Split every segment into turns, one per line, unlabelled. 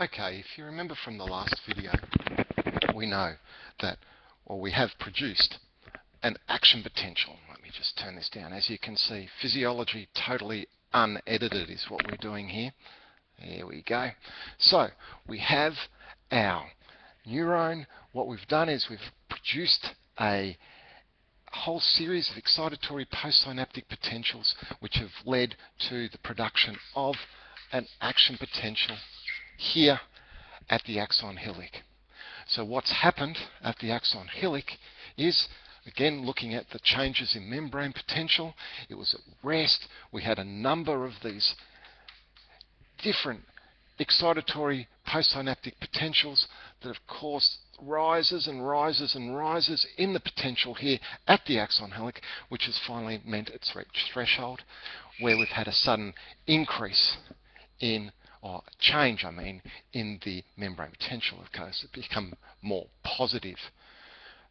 Okay, if you remember from the last video, we know that, or we have produced an action potential. Let me just turn this down. As you can see, physiology totally unedited is what we're doing here. There we go. So we have our neuron. What we've done is we've produced a whole series of excitatory postsynaptic potentials which have led to the production of an action potential here at the axon hillock. So what's happened at the axon hillock is, again, looking at the changes in membrane potential, it was at rest. We had a number of these different excitatory postsynaptic potentials that have caused rises and rises and rises in the potential here at the axon hillock, which has finally meant its reached threshold, where we've had a sudden increase in, or change, in the membrane potential. Of course, it become more positive.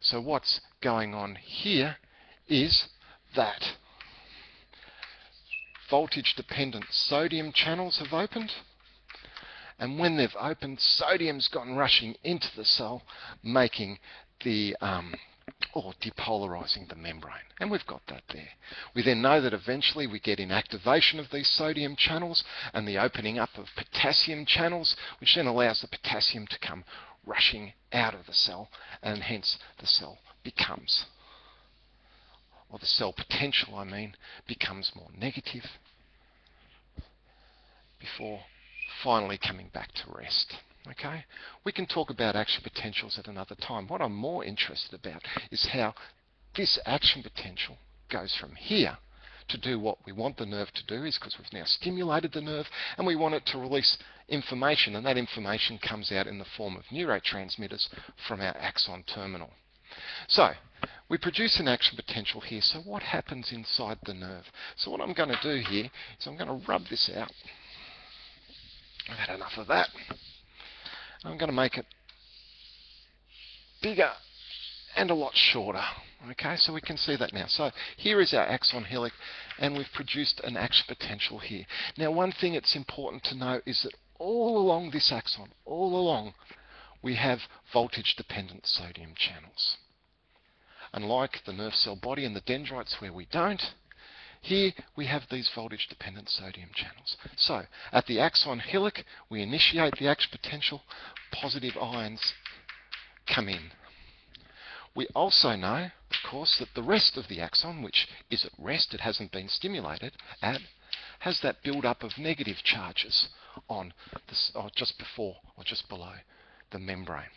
So what's going on here is that voltage-dependent sodium channels have opened, and when they've opened, sodium's gone rushing into the cell, making the or depolarizing the membrane, and we've got that there. We then know that eventually we get inactivation of these sodium channels and the opening up of potassium channels, which then allows the potassium to come rushing out of the cell, and hence the cell becomes, or the cell potential becomes more negative before finally coming back to rest. Okay, we can talk about action potentials at another time. What I'm more interested about is how this action potential goes from here to do what we want the nerve to do, is because we've now stimulated the nerve and we want it to release information, and that information comes out in the form of neurotransmitters from our axon terminal. So we produce an action potential here. So what happens inside the nerve? So what I'm going to do here is I'm going to rub this out. I've had enough of that. I'm going to make it bigger and a lot shorter. Okay, so we can see that now. So here is our axon hillock, and we've produced an action potential here. Now, one thing it's important to know is that all along this axon, all along, we have voltage-dependent sodium channels. Unlike the nerve cell body and the dendrites where we don't, here we have these voltage-dependent sodium channels. So at the axon hillock, we initiate the action potential, positive ions come in. We also know, of course, that the rest of the axon, which is at rest, it hasn't been stimulated, has that build-up of negative charges on this, or just before or just below the membrane.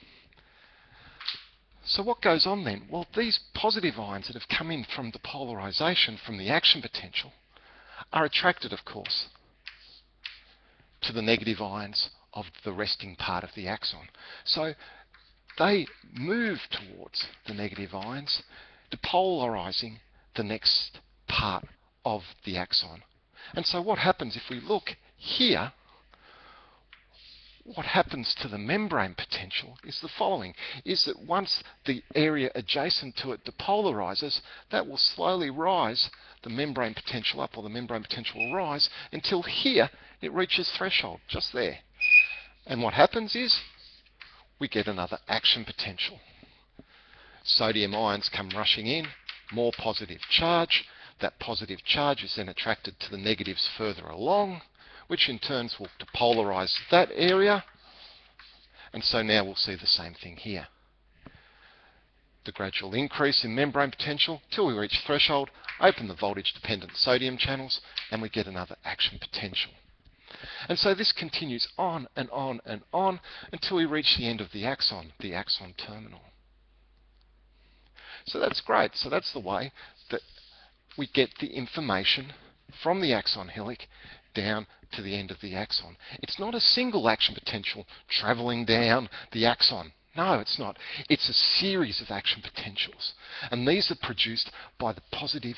So what goes on then? Well, these positive ions that have come in from depolarization from the action potential are attracted, of course, to the negative ions of the resting part of the axon. So they move towards the negative ions, depolarizing the next part of the axon. And so what happens if we look here, what happens to the membrane potential is the following, is that once the area adjacent to it depolarizes, that will slowly rise the membrane potential up, or the membrane potential will rise until here it reaches threshold, just there. And what happens is we get another action potential. Sodium ions come rushing in, more positive charge. That positive charge is then attracted to the negatives further along, which in turn will depolarize that area. And so now we'll see the same thing here. The gradual increase in membrane potential till we reach threshold, open the voltage-dependent sodium channels, and we get another action potential. And so this continues on and on and on until we reach the end of the axon terminal. So that's great. So that's the way that we get the information from the axon hillock down to the end of the axon. It's not a single action potential travelling down the axon. No, it's not. It's a series of action potentials. And these are produced by the positive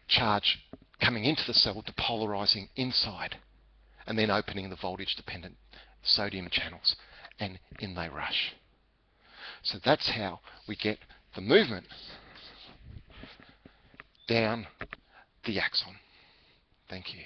charge coming into the cell, depolarizing inside, and then opening the voltage-dependent sodium channels, and in they rush. So that's how we get the movement down the axon. Thank you.